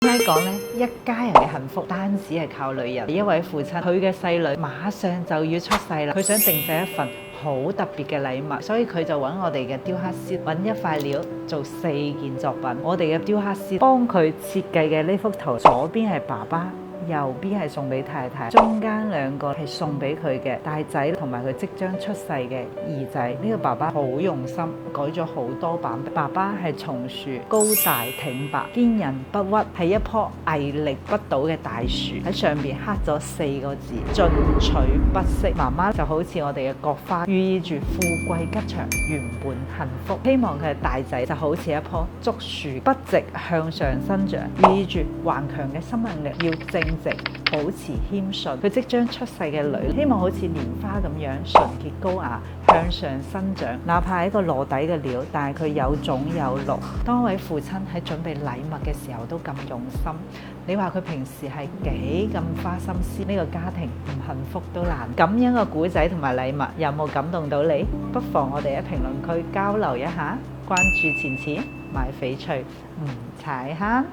點解講呢？一家人嘅幸福單止係靠女人。一位父親，佢嘅細女馬上就要出世啦，佢想定製一份好特別嘅禮物，所以佢就揾我哋嘅雕刻師揾一塊料做4件作品。我哋嘅雕刻師幫佢設計嘅呢幅圖，左邊係爸爸，右邊係送俾太太，中間2個係送俾佢嘅大仔同埋佢即將出世嘅二仔。呢個爸爸好用心，改咗好多版本。爸爸係松樹，高大挺拔，堅韌不屈，係一棵屹立不倒嘅大樹。喺上邊刻咗4個字：進取不息。媽媽就好似我哋嘅國花，寓意住富貴吉祥、圓滿幸福。希望佢嘅大仔就好似一棵竹樹，筆直向上生長，寓意住頑強嘅生命力，要正直，保持謙遜。佢即將出世嘅女，希望好似蓮花咁樣純潔高雅，向上生長。哪怕係一個籮底嘅料，但係佢有種有綠。當位父親喺準備禮物嘅時候都咁用心，你話佢平時係幾咁花心思，呢個家庭唔幸福都難。咁樣嘅古仔同埋禮物有冇感動到你？不妨我哋喺評論區交流一下。關注錢錢，買翡翠唔踩坑。